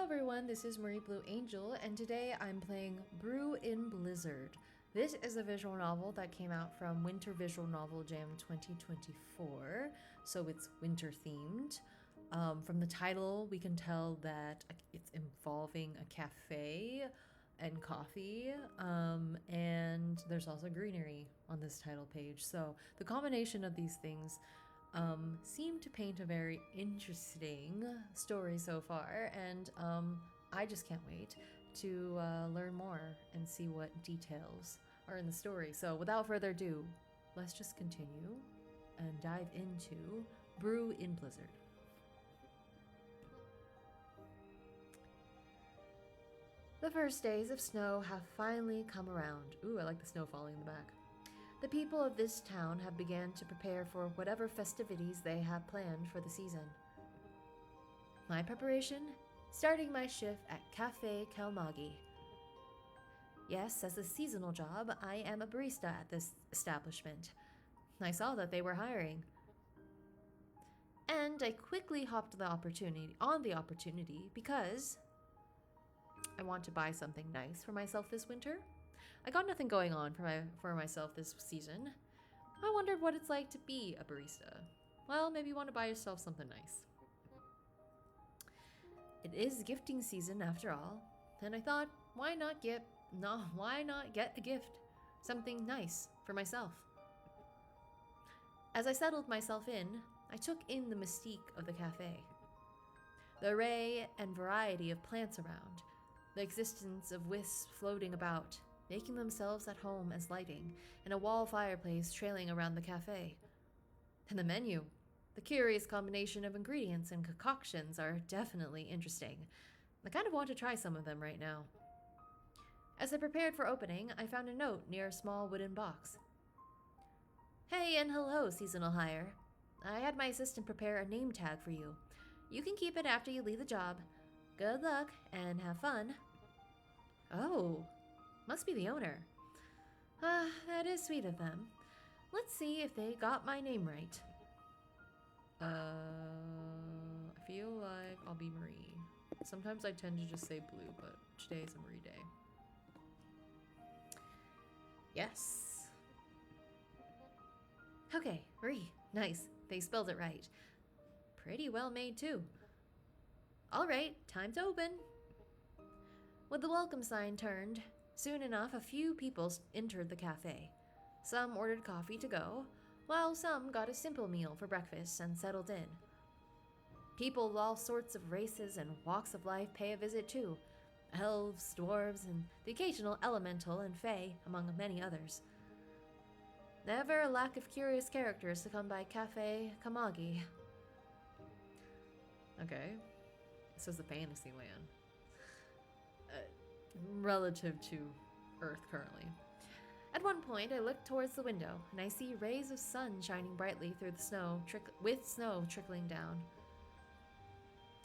everyone, this is Marie Blue Angel, and today I'm playing Brew in Blizzard. This is a visual novel that came out from Winter Visual Novel Jam 2024, so it's winter themed. From the title, we can tell that it's involving a cafe and coffee, and there's also greenery on this title page. So the combination of these things seem to paint a very interesting story so far, and I just can't wait to learn more and see what details are in the story. So without further ado, let's just continue and dive into Brew in Blizzard. The first days of snow have finally come around. Ooh, I like the snow falling in the back. The people of this town have begun to prepare for whatever festivities they have planned for the season. My preparation? Starting my shift at Cafe Calmagi. Yes, as a seasonal job, I am a barista at this establishment. I saw that they were hiring. And I quickly hopped on the opportunity because I want to buy something nice for myself this winter. I got nothing going on for myself this season. I wondered what it's like to be a barista. Well, maybe you want to buy yourself something nice. It is gifting season after all, and I thought, why not get a gift? Something nice for myself. As I settled myself in, I took in the mystique of the cafe. The array and variety of plants around, the existence of wisps floating about, making themselves at home as lighting, and a wall fireplace trailing around the cafe. And the menu. The curious combination of ingredients and concoctions are definitely interesting. I kind of want to try some of them right now. As I prepared for opening, I found a note near a small wooden box. Hey and hello, seasonal hire. I had my assistant prepare a name tag for you. You can keep it after you leave the job. Good luck and have fun. Oh. Must be the owner. That is sweet of them. Let's see if they got my name right. I feel like I'll be Marie. Sometimes I tend to just say Blue, but today is a Marie day. Yes. Okay, Marie. Nice. They spelled it right. Pretty well made, too. All right, time to open. With the welcome sign turned, soon enough, a few people entered the cafe. Some ordered coffee to go, while some got a simple meal for breakfast and settled in. People of all sorts of races and walks of life pay a visit too. Elves, dwarves, and the occasional elemental and fae, among many others. Never a lack of curious characters to come by Cafe Calmagi. Okay. This is the fantasy land. Relative to Earth currently. At one point, I look towards the window, and I see rays of sun shining brightly through the snow, with snow trickling down.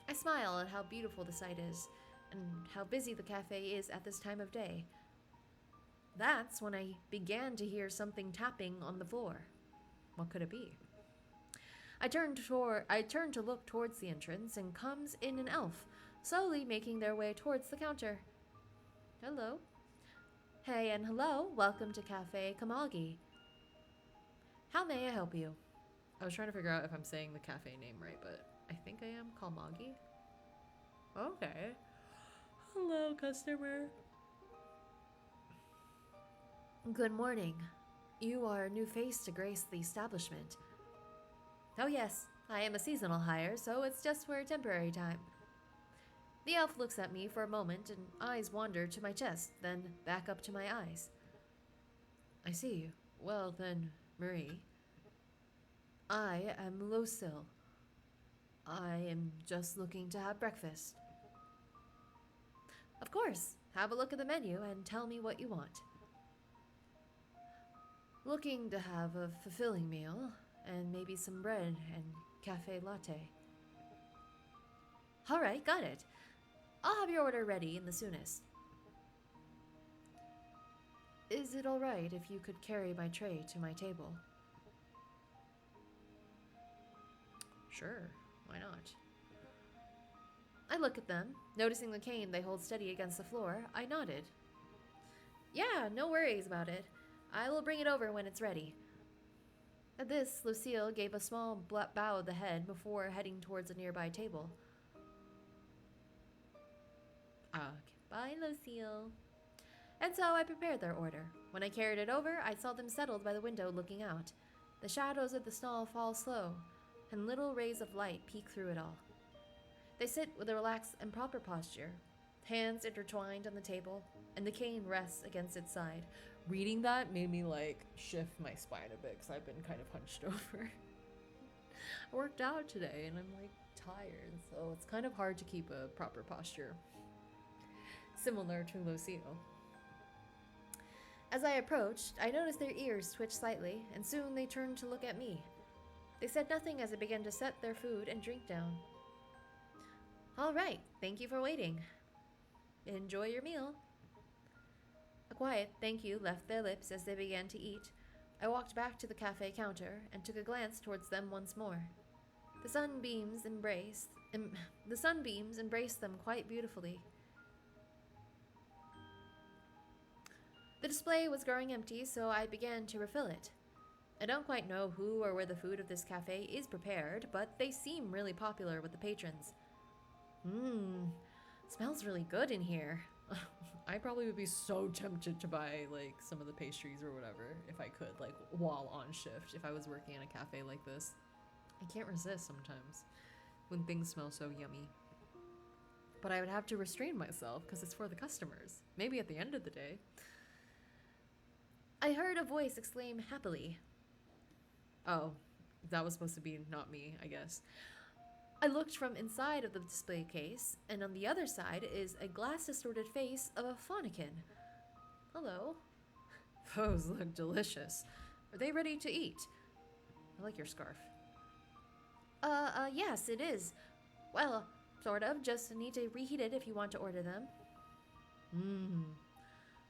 I smile at how beautiful the sight is, and how busy the cafe is at this time of day. That's when I began to hear something tapping on the floor. What could it be? I turned to look towards the entrance, and comes in an elf, slowly making their way towards the counter. Hello. Hey and hello, welcome to Cafe Calmagi. How may I help you? I was trying to figure out if I'm saying the cafe name right, but I think I am. Calmagi? Okay. Hello, customer. Good morning. You are a new face to grace the establishment. Oh yes, I am a seasonal hire, so it's just for a temporary time. The elf looks at me for a moment, and eyes wander to my chest, then back up to my eyes. I see. Well then, Marie. I am Lucille. I am just looking to have breakfast. Of course. Have a look at the menu and tell me what you want. Looking to have a fulfilling meal, and maybe some bread and cafe latte. All right, got it. I'll have your order ready in the soonest. Is it all right if you could carry my tray to my table? Sure, why not? I look at them. Noticing the cane they hold steady against the floor, I nodded. Yeah, no worries about it. I will bring it over when it's ready. At this, Lucille gave a small bow of the head before heading towards a nearby table. Bye, Lucille. And so I prepared their order. When I carried it over, I saw them settled by the window looking out. The shadows of the stall fall slow, and little rays of light peek through it all. They sit with a relaxed and proper posture, hands intertwined on the table, and the cane rests against its side. Reading that made me shift my spine a bit because I've been kind of hunched over. I worked out today and I'm tired, so it's kind of hard to keep a proper posture. Similar to Lucille. As I approached, I noticed their ears twitch slightly, and soon they turned to look at me. They said nothing as I began to set their food and drink down. All right, thank you for waiting. Enjoy your meal. A quiet thank you left their lips as they began to eat. I walked back to the cafe counter and took a glance towards them once more. The sunbeams embraced them quite beautifully. The display was growing empty, so I began to refill it. I don't quite know who or where the food of this cafe is prepared, but they seem really popular with the patrons. Smells really good in here. I probably would be so tempted to buy some of the pastries or whatever if I could, while on shift, if I was working in a cafe like this. I can't resist sometimes when things smell so yummy. But I would have to restrain myself because it's for the customers. Maybe at the end of the day. I heard a voice exclaim happily. Oh, that was supposed to be not me, I guess. I looked from inside of the display case, and on the other side is a glass-distorted face of a faunican. Hello. Those look delicious. Are they ready to eat? I like your scarf. Yes, it is. Well, sort of. Just need to reheat it if you want to order them.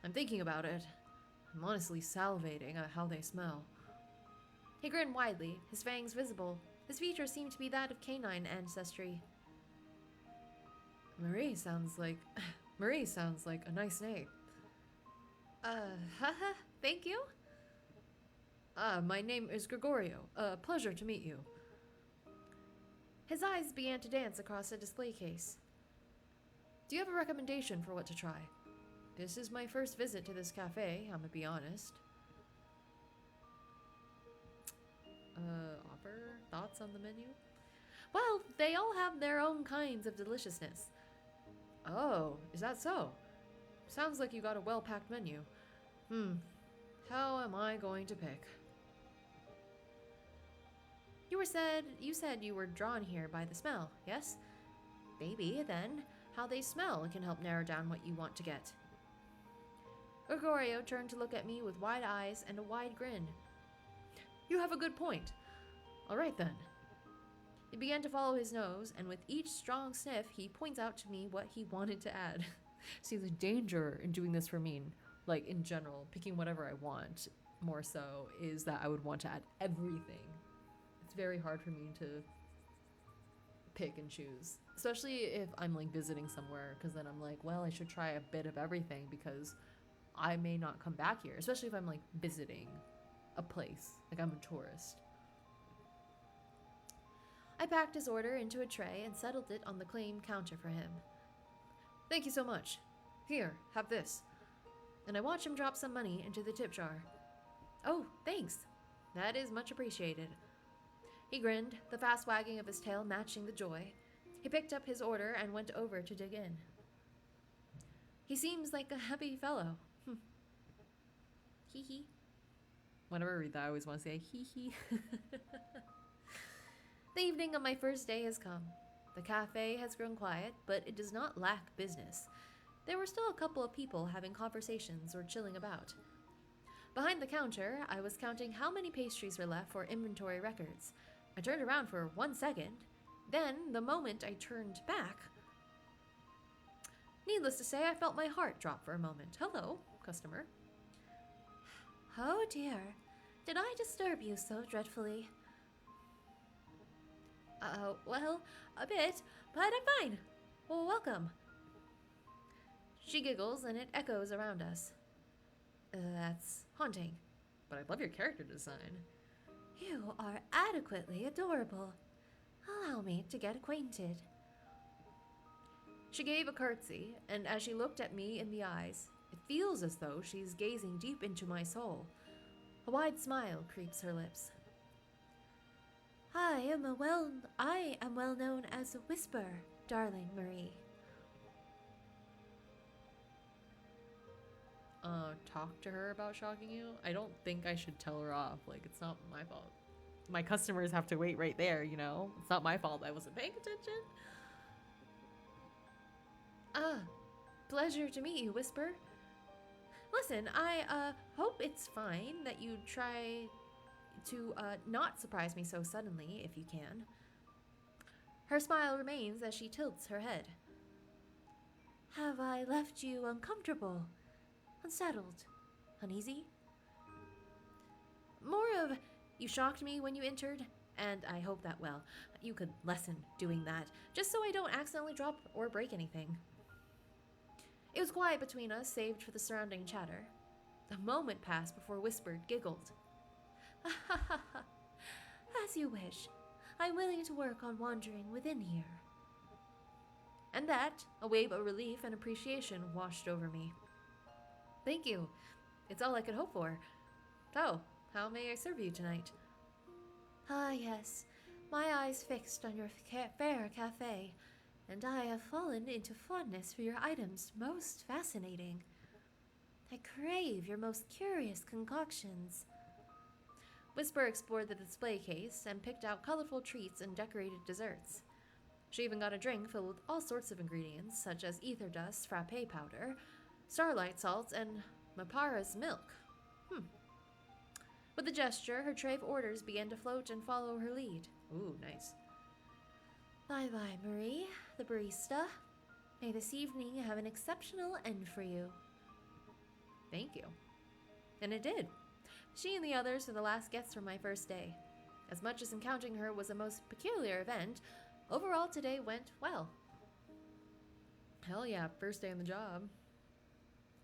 I'm thinking about it. I'm honestly salivating at how they smell. He grinned widely, his fangs visible. His features seemed to be that of canine ancestry. Marie sounds like a nice name. Thank you? My name is Gregorio. Pleasure to meet you. His eyes began to dance across the display case. Do you have a recommendation for what to try? This is my first visit to this cafe, I'm gonna be honest. Offer thoughts on the menu? Well, they all have their own kinds of deliciousness. Oh, is that so? Sounds like you got a well-packed menu. How am I going to pick? You said you were drawn here by the smell, yes? Maybe, then, how they smell can help narrow down what you want to get. Gregorio turned to look at me with wide eyes and a wide grin. You have a good point. All right, then. He began to follow his nose, and with each strong sniff, he points out to me what he wanted to add. See, the danger in doing this for me, in general, picking whatever I want, more so, is that I would want to add everything. It's very hard for me to pick and choose, especially if I'm visiting somewhere, because then I'm well, I should try a bit of everything because I may not come back here, especially if I'm visiting a place, I'm a tourist. I packed his order into a tray and settled it on the claim counter for him. Thank you so much. Here, have this. And I watched him drop some money into the tip jar. Oh, thanks. That is much appreciated. He grinned, the fast wagging of his tail matching the joy. He picked up his order and went over to dig in. He seems like a happy fellow. Hee hee. Whenever I read that, I always want to say hee hee. The evening of my first day has come. The cafe has grown quiet, but it does not lack business. There were still a couple of people having conversations or chilling about. Behind the counter, I was counting how many pastries were left for inventory records. I turned around for 1 second. Then, the moment I turned back, needless to say, I felt my heart drop for a moment. Hello, customer. Oh dear, did I disturb you so dreadfully? Well, a bit, but I'm fine. Well, welcome. She giggles and it echoes around us. That's haunting. But I love your character design. You are adequately adorable. Allow me to get acquainted. She gave a curtsy, and as she looked at me in the eyes, it feels as though she's gazing deep into my soul. A wide smile creeps her lips. I am well known as a Whisper, darling Marie. Talk to her about shocking you? I don't think I should tell her off. Like, it's not my fault. My customers have to wait right there, you know? It's not my fault I wasn't paying attention. Pleasure to meet you, Whisper. Listen, I hope it's fine that you try to not surprise me so suddenly, if you can. Her smile remains as she tilts her head. Have I left you uncomfortable, unsettled, uneasy? More of, you shocked me when you entered, and I hope that, well, you could lessen doing that, just so I don't accidentally drop or break anything. It was quiet between us, saved for the surrounding chatter. A moment passed before Whispered giggled. As you wish. I'm willing to work on wandering within here. And that, a wave of relief and appreciation washed over me. Thank you. It's all I could hope for. So, how may I serve you tonight? Ah, yes. My eyes fixed on your fair cafe, and I have fallen into fondness for your items most fascinating. I crave your most curious concoctions. Whisper explored the display case and picked out colorful treats and decorated desserts. She even got a drink filled with all sorts of ingredients, such as ether dust, frappe powder, starlight salts, and Mapara's milk. With a gesture, her tray of orders began to float and follow her lead. Ooh, nice. Bye-bye, Marie, the barista. May this evening have an exceptional end for you. Thank you. And it did. She and the others were the last guests from my first day. As much as encountering her was a most peculiar event, overall today went well. Hell yeah, first day on the job.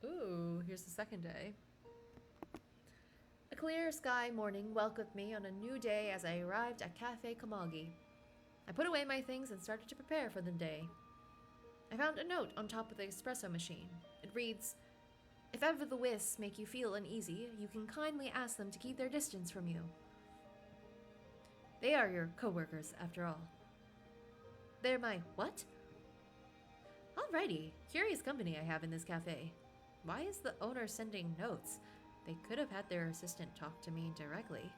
Ooh, here's the second day. A clear sky morning welcomed me on a new day as I arrived at Cafe Calmagi. I put away my things and started to prepare for the day. I found a note on top of the espresso machine. It reads, "If ever the wisps make you feel uneasy, you can kindly ask them to keep their distance from you. They are your co-workers, after all." They're my what? Alrighty, curious company I have in this cafe. Why is the owner sending notes? They could have had their assistant talk to me directly.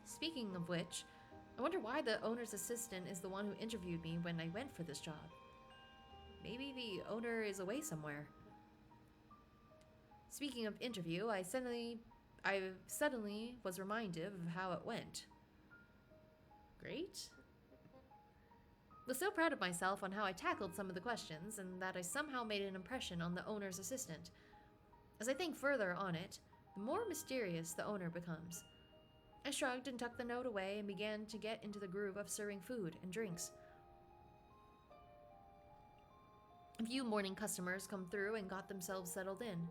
Speaking of which, I wonder why the owner's assistant is the one who interviewed me when I went for this job. Maybe the owner is away somewhere. Speaking of interview, I suddenly was reminded of how it went. Great. Was so proud of myself on how I tackled some of the questions and that I somehow made an impression on the owner's assistant. As I think further on it, the more mysterious the owner becomes. I shrugged and tucked the note away and began to get into the groove of serving food and drinks. A few morning customers come through and got themselves settled in.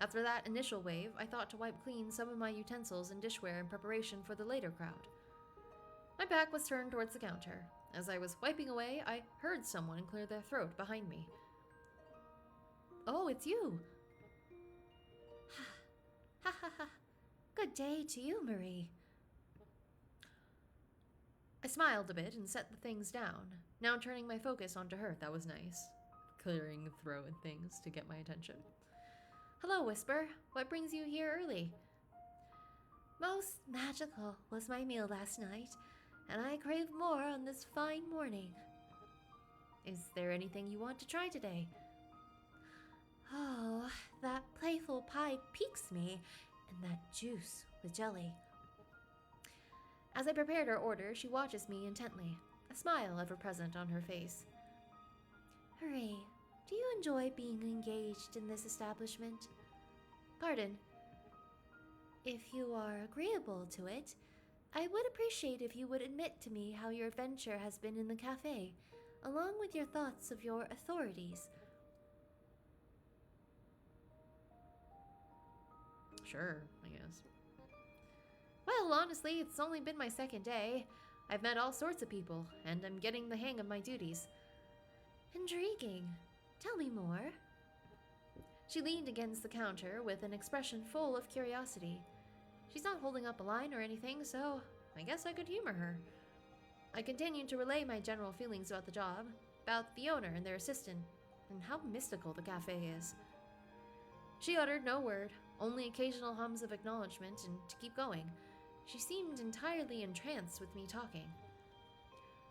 After that initial wave, I thought to wipe clean some of my utensils and dishware in preparation for the later crowd. My back was turned towards the counter. As I was wiping away, I heard someone clear their throat behind me. Oh, it's you! Ha ha ha. Good day to you, Marie. I smiled a bit and set the things down, now turning my focus onto her. That was nice. Clearing the throat and things to get my attention. Hello, Whisper. What brings you here early? Most magical was my meal last night, and I crave more on this fine morning. Is there anything you want to try today? Oh, that playful pie piques me, and that juice with jelly. As I prepared her order, she watches me intently, a smile ever present on her face. Marie, do you enjoy being engaged in this establishment? Pardon. If you are agreeable to it, I would appreciate if you would admit to me how your adventure has been in the cafe, along with your thoughts of your authorities. Sure, I guess. Well, honestly, it's only been my second day. I've met all sorts of people, and I'm getting the hang of my duties. Intriguing. Tell me more. She leaned against the counter with an expression full of curiosity. She's not holding up a line or anything, so I guess I could humor her. I continued to relay my general feelings about the job, about the owner and their assistant, and how mystical the cafe is. She uttered no word, only occasional hums of acknowledgement, and to keep going. She seemed entirely entranced with me talking.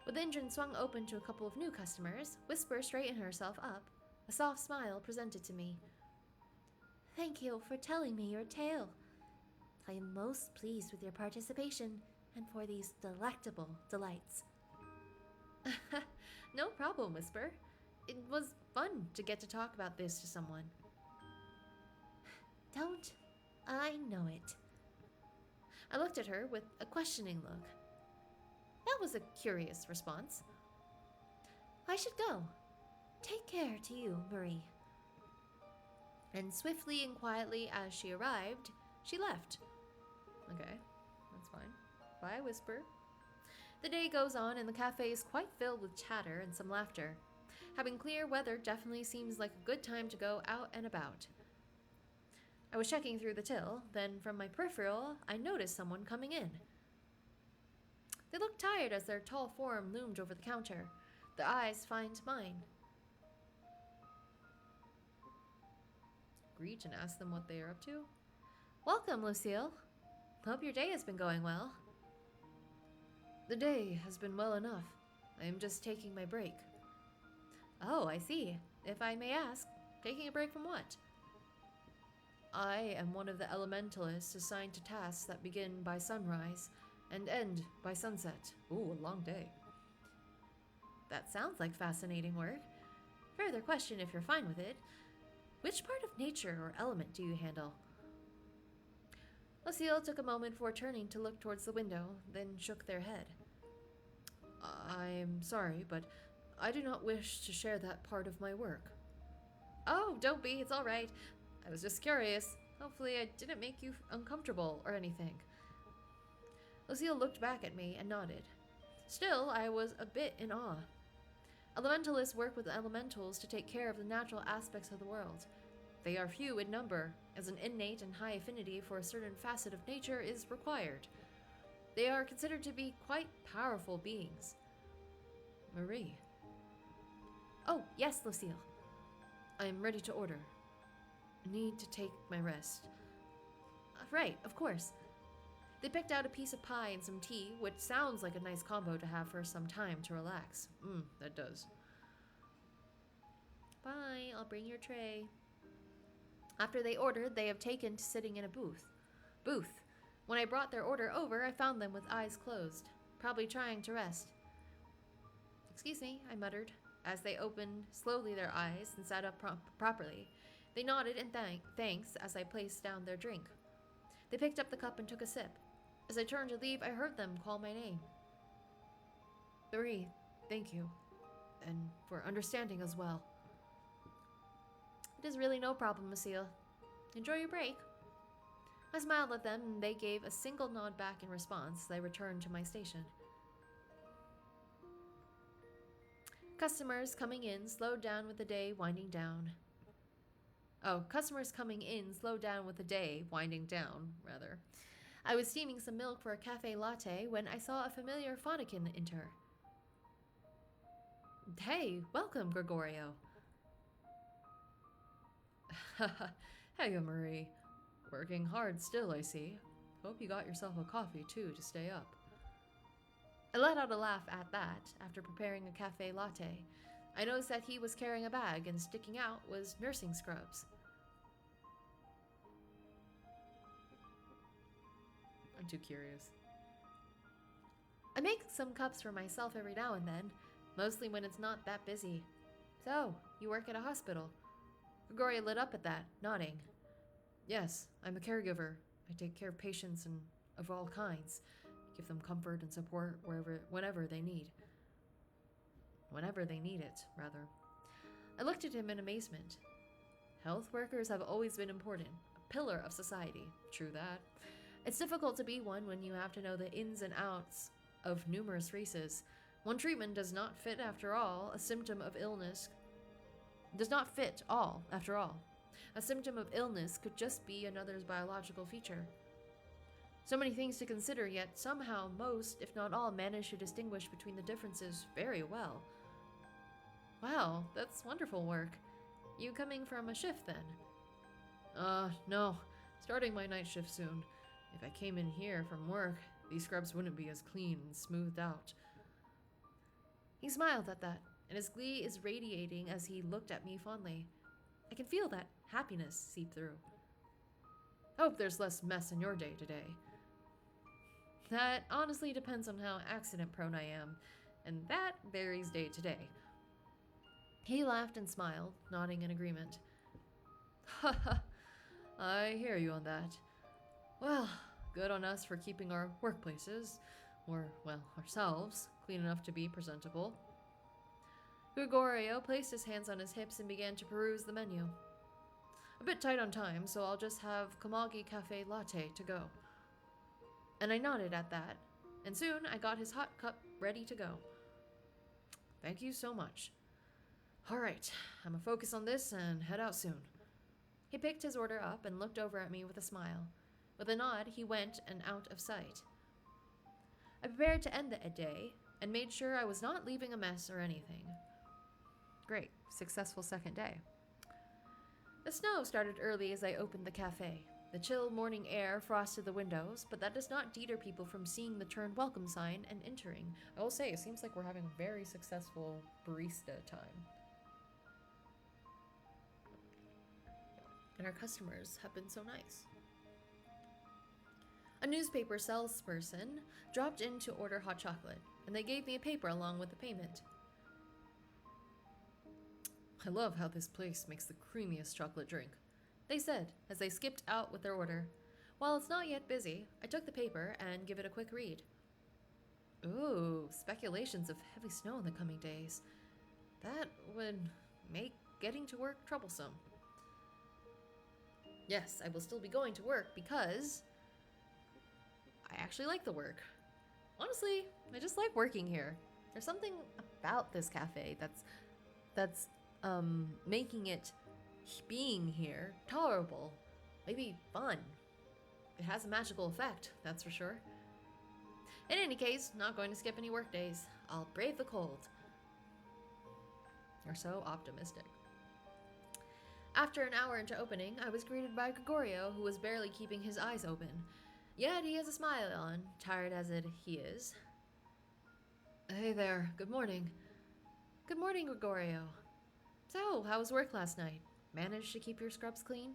When the engine swung open to a couple of new customers, Whisper straightened herself up. A soft smile presented to me. Thank you for telling me your tale. I am most pleased with your participation and for these delectable delights. No problem, Whisper. It was fun to get to talk about this to someone. Don't I know it? I looked at her with a questioning look. That was a curious response. I should go. Take care to you, Marie. And swiftly and quietly as she arrived, she left. Okay, that's fine. Bye, Whisper. The day goes on and the cafe is quite filled with chatter and some laughter. Having clear weather definitely seems like a good time to go out and about. I was checking through the till, then from my peripheral, I noticed someone coming in. They looked tired as their tall form loomed over the counter. Their eyes find mine. Greet and ask them what they are up to. Welcome, Lucille. Hope your day has been going well. The day has been well enough. I am just taking my break. Oh, I see. If I may ask, taking a break from what? I am one of the elementalists assigned to tasks that begin by sunrise and end by sunset. Ooh, a long day. That sounds like fascinating work. Further question if you're fine with it. Which part of nature or element do you handle? Lucille took a moment before turning to look towards the window, then shook their head. I'm sorry, but I do not wish to share that part of my work. Oh, don't be, it's all right. I was just curious. Hopefully I didn't make you uncomfortable or anything. Lucille looked back at me and nodded. Still, I was a bit in awe. Elementalists work with elementals to take care of the natural aspects of the world. They are few in number, as an innate and high affinity for a certain facet of nature is required. They are considered to be quite powerful beings. Marie. Oh, yes, Lucille. I am ready to order. Need to take my rest. Right, of course. They picked out a piece of pie and some tea, which sounds like a nice combo to have for some time to relax. That does. Bye, I'll bring your tray. After they ordered, they have taken to sitting in a booth. When I brought their order over, I found them with eyes closed, probably trying to rest. Excuse me, I muttered, as they opened slowly their eyes and sat up properly. They nodded in thanks as I placed down their drink. They picked up the cup and took a sip. As I turned to leave, I heard them call my name. Marie, thank you. And for understanding as well. It is really no problem, Lucille. Enjoy your break. I smiled at them, and they gave a single nod back in response as I returned to my station. Customers coming in slowed down with the day winding down. Customers coming in slowed down with the day winding down, rather. I was steaming some milk for a cafe latte when I saw a familiar Fonikin enter. Hey, welcome, Gregorio. Hey, Marie. Working hard still, I see. Hope you got yourself a coffee, too, to stay up. I let out a laugh at that after preparing a cafe latte. I noticed that he was carrying a bag, and sticking out was nursing scrubs. I'm too curious. I make some cups for myself every now and then, mostly when it's not that busy. So, you work at a hospital? Gregoria lit up at that, nodding. Yes, I'm a caregiver. I take care of patients and of all kinds. Give them comfort and support whenever they need. whenever they need it, rather. I looked at him in amazement. Health workers have always been important, a pillar of society. True that. It's difficult to be one when you have to know the ins and outs of numerous races. One treatment does not fit after all. A symptom of illness does not fit all, after all. A symptom of illness could just be another's biological feature. So many things to consider, yet somehow most, if not all, manage to distinguish between the differences very well. Wow, that's wonderful work. You coming from a shift then? No. Starting my night shift soon. If I came in here from work, these scrubs wouldn't be as clean and smoothed out. He smiled at that, and his glee is radiating as he looked at me fondly. I can feel that happiness seep through. Hope there's less mess in your day today. That honestly depends on how accident-prone I am, and that varies day to day. He laughed and smiled, nodding in agreement. Ha ha, I hear you on that. Well, good on us for keeping our workplaces, or, well, ourselves, clean enough to be presentable. Gregorio placed his hands on his hips and began to peruse the menu. A bit tight on time, so I'll just have Calmagi Cafe Latte to go. And I nodded at that, and soon I got his hot cup ready to go. Thank you so much. All right, I'm gonna focus on this and head out soon. He picked his order up and looked over at me with a smile. With a nod, he went and out of sight. I prepared to end the day and made sure I was not leaving a mess or anything. Great, successful second day. The snow started early as I opened the cafe. The chill morning air frosted the windows, but that does not deter people from seeing the turn welcome sign and entering. I will say, it seems like we're having a very successful barista time. And our customers have been so nice. A newspaper salesperson dropped in to order hot chocolate, and they gave me a paper along with the payment. I love how this place makes the creamiest chocolate drink, they said as they skipped out with their order. While it's not yet busy, I took the paper and give it a quick read. Ooh, speculations of heavy snow in the coming days. That would make getting to work troublesome. Yes, I will still be going to work because I actually like the work. Honestly, I just like working here. There's something about this cafe that's making it being here tolerable, maybe fun. It has a magical effect, that's for sure. In any case, not going to skip any work days. I'll brave the cold. You're so optimistic. After an hour into opening, I was greeted by Gregorio, who was barely keeping his eyes open. Yet he has a smile on, tired as he is. Hey there, good morning. Good morning, Gregorio. So, how was work last night? Managed to keep your scrubs clean?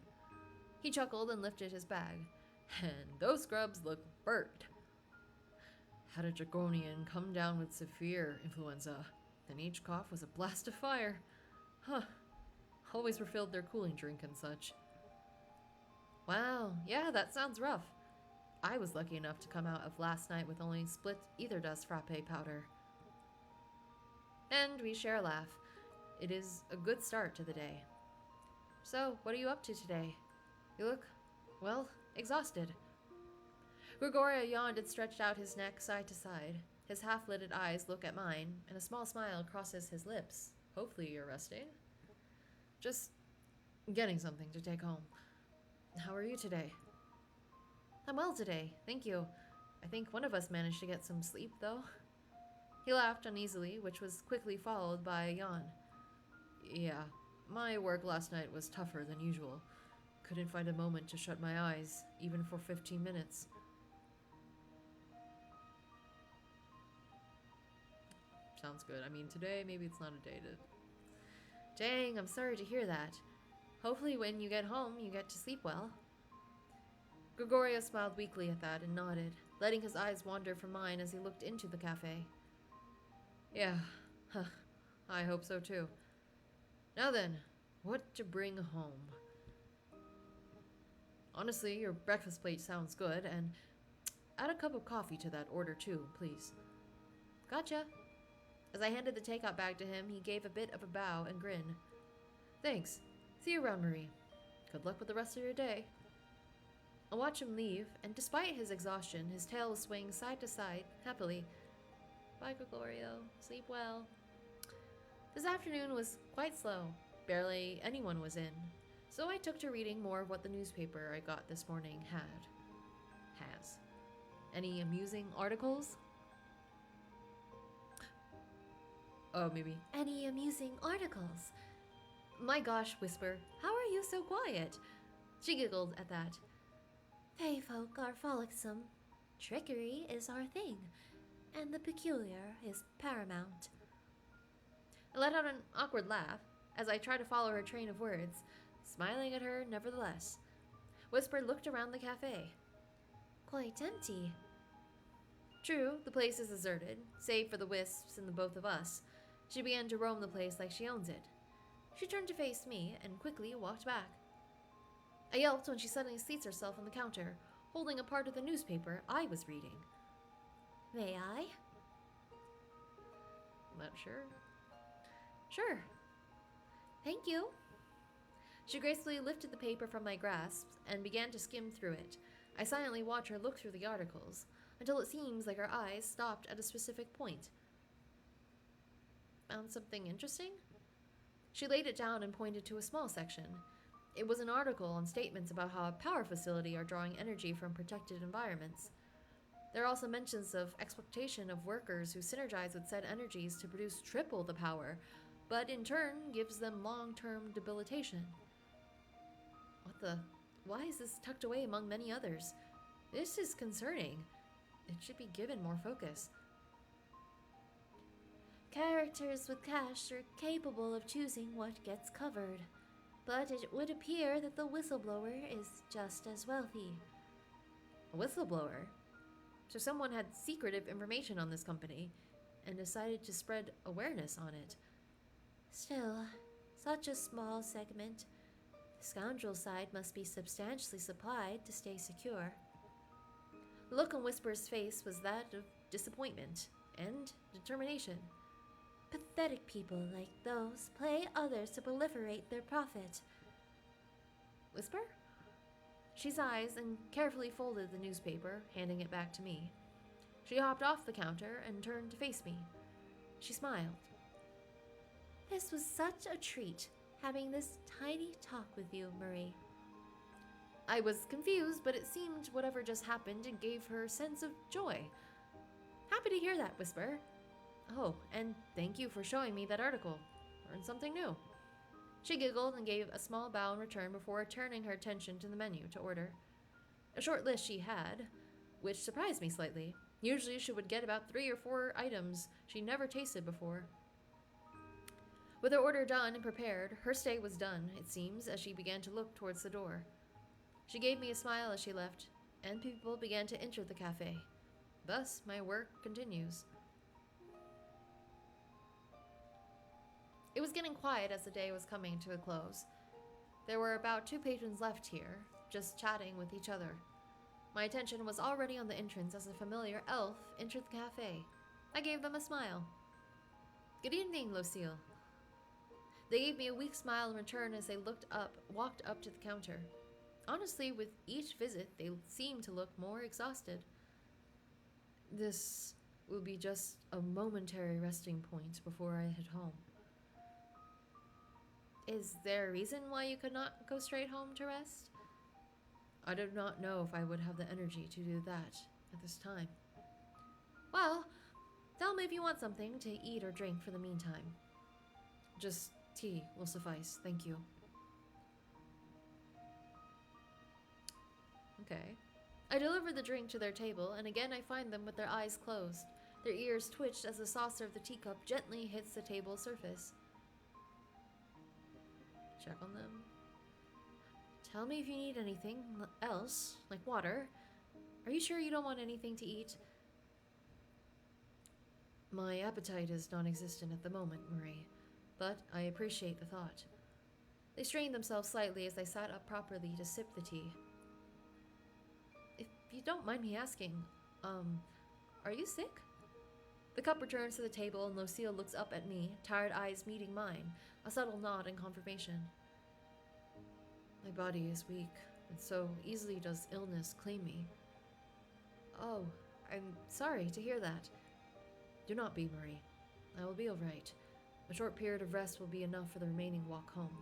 He chuckled and lifted his bag. And those scrubs look burnt. Had a draconian come down with severe influenza. Then each cough was a blast of fire. Huh. Always refilled their cooling drink and such. Wow, yeah, that sounds rough. I was lucky enough to come out of last night with only split ether dust frappe powder. And we share a laugh. It is a good start to the day. So, what are you up to today? You look, well, exhausted. Gregorio yawned and stretched out his neck side to side. His half-lidded eyes look at mine, and a small smile crosses his lips. Hopefully you're resting. Just getting something to take home. How are you today? I'm well today, thank you. I think one of us managed to get some sleep, though. He laughed uneasily, which was quickly followed by a yawn. Yeah, my work last night was tougher than usual. Couldn't find a moment to shut my eyes, even for 15 minutes. Sounds good. I mean, today, maybe it's not a day to... Dang, I'm sorry to hear that. Hopefully when you get home, you get to sleep well. Gregorio smiled weakly at that and nodded, letting his eyes wander from mine as he looked into the cafe. Yeah, I hope so too. Now then, what to bring home? Honestly, your breakfast plate sounds good, and add a cup of coffee to that order too, please. Gotcha. As I handed the takeout bag to him, he gave a bit of a bow and grin. Thanks. See you around, Marie. Good luck with the rest of your day. I watched him leave, and despite his exhaustion, his tail was swaying side to side, happily. Bye, Gregorio. Sleep well. This afternoon was quite slow. Barely anyone was in. So I took to reading more of what the newspaper I got this morning has. Any amusing articles? Oh, maybe. Any amusing articles? My gosh, Whisper, how are you so quiet? She giggled at that. Fey folk are frolicsome. Trickery is our thing, and the peculiar is paramount. I let out an awkward laugh as I tried to follow her train of words, smiling at her nevertheless. Whisper looked around the cafe. Quite empty. True, the place is deserted, save for the wisps and the both of us. She began to roam the place like she owns it. She turned to face me and quickly walked back. I yelped when she suddenly seats herself on the counter, holding a part of the newspaper I was reading. May I? Not sure. Sure. Thank you. She gracefully lifted the paper from my grasp and began to skim through it. I silently watched her look through the articles, until it seems like her eyes stopped at a specific point. Found something interesting? She laid it down and pointed to a small section. It was an article on statements about how a power facility are drawing energy from protected environments. There are also mentions of exploitation of workers who synergize with said energies to produce triple the power, but in turn gives them long-term debilitation. What the? Why is this tucked away among many others? This is concerning. It should be given more focus. Characters with cash are capable of choosing what gets covered, but it would appear that the whistleblower is just as wealthy. A whistleblower? So someone had secretive information on this company and decided to spread awareness on it. Still, such a small segment. The scoundrel side must be substantially supplied to stay secure. The look on Whisper's face was that of disappointment and determination. Pathetic people like those play others to proliferate their profit. Whisper? She sighs and carefully folded the newspaper, handing it back to me. She hopped off the counter and turned to face me. She smiled. This was such a treat, having this tiny talk with you, Marie. I was confused, but it seemed whatever just happened gave her a sense of joy. Happy to hear that, Whisper. Oh, and thank you for showing me that article. Learned something new. She giggled and gave a small bow in return before turning her attention to the menu to order. A short list she had, which surprised me slightly. Usually she would get about 3 or 4 items she never tasted before. With her order done and prepared, her stay was done, it seems, as she began to look towards the door. She gave me a smile as she left, and people began to enter the cafe. Thus, my work continues. It was getting quiet as the day was coming to a close. There were about 2 patrons left here, just chatting with each other. My attention was already on the entrance as a familiar elf entered the cafe. I gave them a smile. Good evening, Lucille. They gave me a weak smile in return as they walked up to the counter. Honestly, with each visit, they seemed to look more exhausted. This will be just a momentary resting point before I head home. Is there a reason why you could not go straight home to rest? I do not know if I would have the energy to do that at this time. Well, tell me if you want something to eat or drink for the meantime. Just tea will suffice, thank you. Okay. I deliver the drink to their table, and again I find them with their eyes closed. Their ears twitched as the saucer of the teacup gently hits the table surface. Check on them. Tell me if you need anything else, like water. Are you sure you don't want anything to eat? My appetite is non-existent at the moment, Marie, but I appreciate the thought. They strained themselves slightly as they sat up properly to sip the tea. If you don't mind me asking, are you sick? The cup returns to the table, and Lucille looks up at me, tired eyes meeting mine, a subtle nod in confirmation. My body is weak, and so easily does illness claim me. Oh, I'm sorry to hear that. Do not be, Marie. I will be all right. A short period of rest will be enough for the remaining walk home.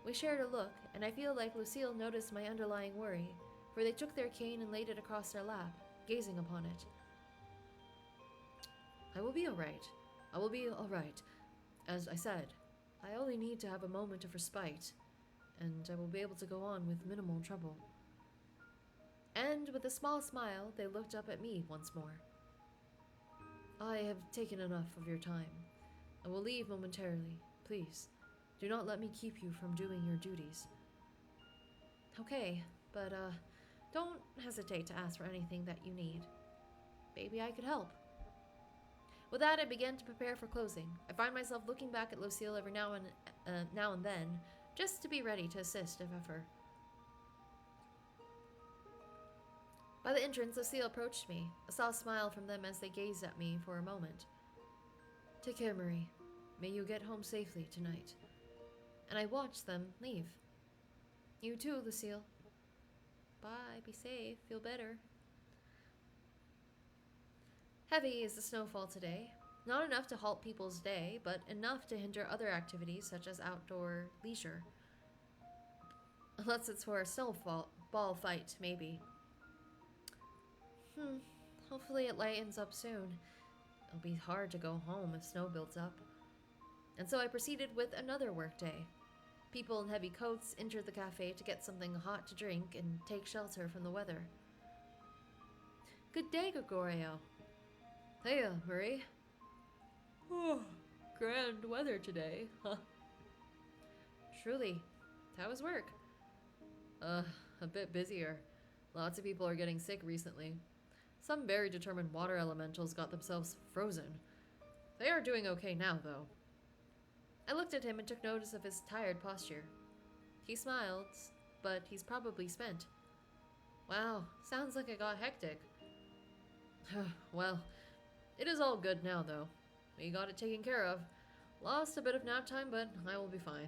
We shared a look, and I feel like Lucille noticed my underlying worry, for they took their cane and laid it across their lap, gazing upon it. I will be all right. I will be all right. As I said, I only need to have a moment of respite, and I will be able to go on with minimal trouble. And with a small smile, they looked up at me once more. I have taken enough of your time. I will leave momentarily. Please, do not let me keep you from doing your duties. Okay, but don't hesitate to ask for anything that you need. Maybe I could help. With that, I began to prepare for closing. I find myself looking back at Lucille every now and then, just to be ready to assist if ever. By the entrance, Lucille approached me. I saw a smile from them as they gazed at me for a moment. Take care, Marie. May you get home safely tonight. And I watched them leave. You too, Lucille. Bye, be safe, feel better. Heavy is the snowfall today. Not enough to halt people's day, but enough to hinder other activities such as outdoor leisure. Unless it's for a snowball fight, maybe. Hopefully it lightens up soon. It'll be hard to go home if snow builds up. And so I proceeded with another workday. People in heavy coats entered the cafe to get something hot to drink and take shelter from the weather. Good day, Gregorio. Hey, Marie. Oh, grand weather today, huh? Truly. How was work? A bit busier. Lots of people are getting sick recently. Some very determined water elementals got themselves frozen. They are doing okay now, though. I looked at him and took notice of his tired posture. He smiled, but he's probably spent. Wow, sounds like it got hectic. Well, it is all good now, though. We got it taken care of. Lost a bit of nap time, but I will be fine.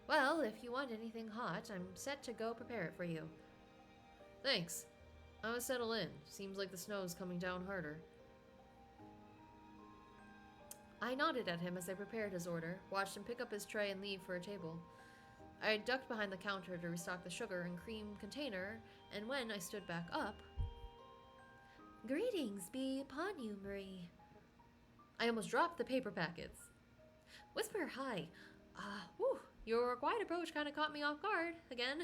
Well, if you want anything hot, I'm set to go prepare it for you. Thanks. I will settle in. Seems like the snow's coming down harder. I nodded at him as I prepared his order, watched him pick up his tray and leave for a table. I ducked behind the counter to restock the sugar and cream container, and when I stood back up... Greetings be upon you, Marie. I almost dropped the paper packets. Whisper hi. Your quiet approach kind of caught me off guard, again.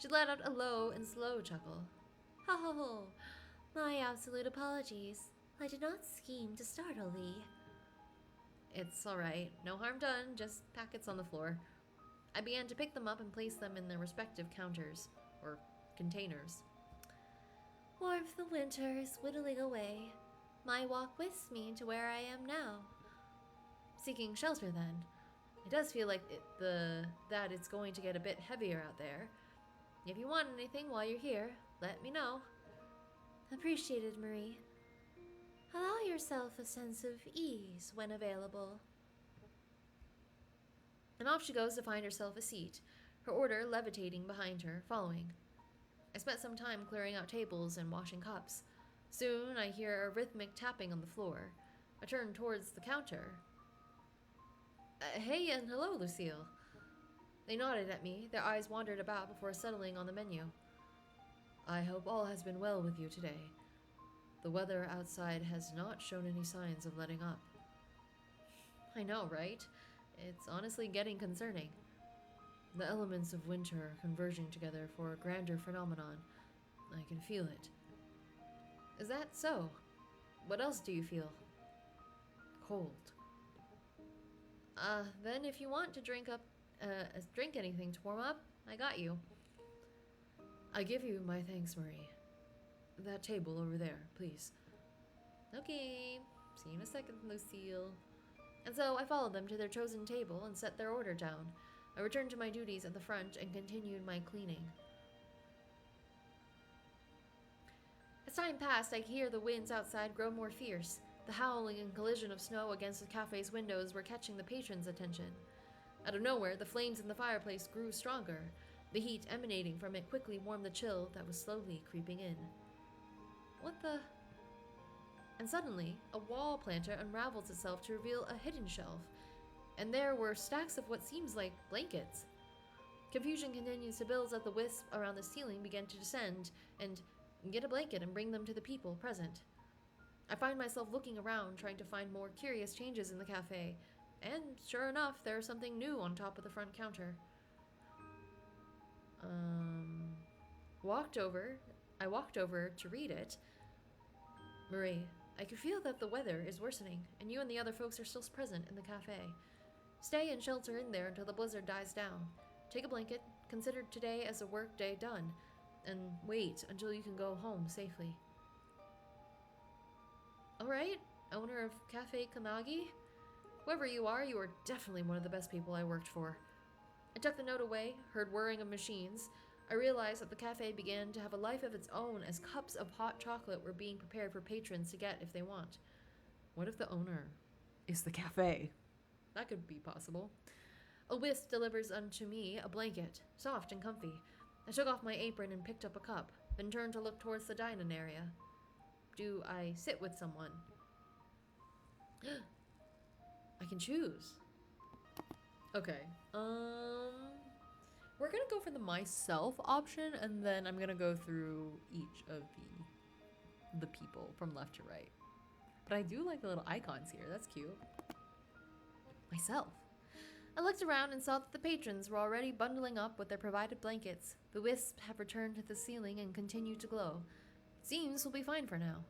She let out a low and slow chuckle. Oh, my absolute apologies. I did not scheme to startle thee. It's alright. No harm done, just packets on the floor. I began to pick them up and place them in their respective counters, or containers. Warmth the winter is whittling away. My walk whisks me to where I am now. Seeking shelter, then. It does feel like that it's going to get a bit heavier out there. If you want anything while you're here, let me know. Appreciated, Marie. Allow yourself a sense of ease when available. And off she goes to find herself a seat, her order levitating behind her, following. I spent some time clearing out tables and washing cups. Soon I hear a rhythmic tapping on the floor. I turn towards the counter. Hey and hello, Lucille. They nodded at me, their eyes wandered about before settling on the menu. I hope all has been well with you today. The weather outside has not shown any signs of letting up. I know, right? It's honestly getting concerning. The elements of winter are converging together for a grander phenomenon. I can feel it. Is that so? What else do you feel? Cold. Then if you want to drink anything to warm up, I got you. I give you my thanks, Marie. That table over there, please. Okay. See you in a second, Lucille. And so I followed them to their chosen table and set their order down. I returned to my duties at the front and continued my cleaning. As time passed, I could hear the winds outside grow more fierce. The howling and collision of snow against the cafe's windows were catching the patrons' attention. Out of nowhere, the flames in the fireplace grew stronger. The heat emanating from it quickly warmed the chill that was slowly creeping in. What the? And suddenly, a wall planter unravels itself to reveal a hidden shelf, and there were stacks of what seems like blankets. Confusion continues to build as the wisp around the ceiling began to descend and get a blanket and bring them to the people present. I find myself looking around, trying to find more curious changes in the cafe, and sure enough, there's something new on top of the front counter. I walked over to read it. Marie, I can feel that the weather is worsening, and you and the other folks are still present in the cafe. Stay and shelter in there until the blizzard dies down. Take a blanket, consider today as a work day done, and wait until you can go home safely. Alright, owner of Cafe Calmagi? Whoever you are definitely one of the best people I worked for. I took the note away, heard whirring of machines. I realized that the cafe began to have a life of its own as cups of hot chocolate were being prepared for patrons to get if they want. What if the owner is the cafe? That could be possible. A wisp delivers unto me a blanket, soft and comfy. I took off my apron and picked up a cup, then turned to look towards the dine-in area. Do I sit with someone? I can choose. Okay. We're gonna go for the myself option, and then I'm gonna go through each of the people from left to right. But I do like the little icons here. That's cute. Myself. I looked around and saw that the patrons were already bundling up with their provided blankets. The wisps have returned to the ceiling and continue to glow. It seems we'll be fine for now.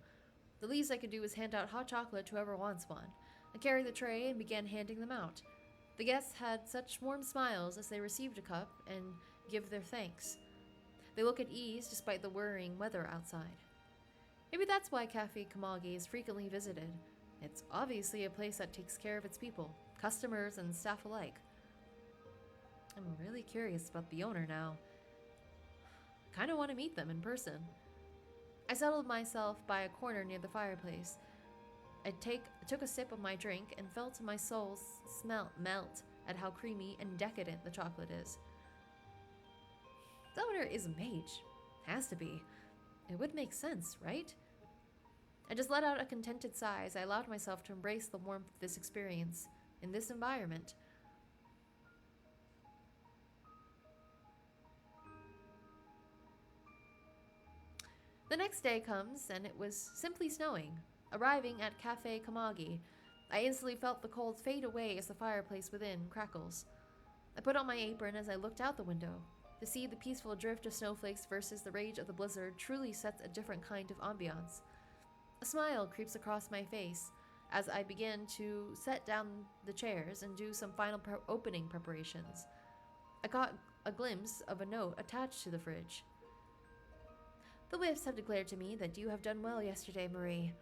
The least I could do was hand out hot chocolate to whoever wants one. I carried the tray and began handing them out. The guests had such warm smiles as they received a cup and give their thanks. They look at ease despite the worrying weather outside. Maybe that's why Cafe Calmagi is frequently visited. It's obviously a place that takes care of its people, customers and staff alike. I'm really curious about the owner now. I kind of want to meet them in person. I settled myself by a corner near the fireplace. I took a sip of my drink and felt my soul melt at how creamy and decadent the chocolate is. The owner is a mage. Has to be. It would make sense, right? I just let out a contented sigh as I allowed myself to embrace the warmth of this experience in this environment. The next day comes, and it was simply snowing. Arriving at Cafe Calmagi, I instantly felt the cold fade away as the fireplace within crackles. I put on my apron as I looked out the window. To see the peaceful drift of snowflakes versus the rage of the blizzard truly sets a different kind of ambiance. A smile creeps across my face as I begin to set down the chairs and do some final opening preparations. I caught a glimpse of a note attached to the fridge. The whiffs have declared to me that you have done well yesterday, Marie.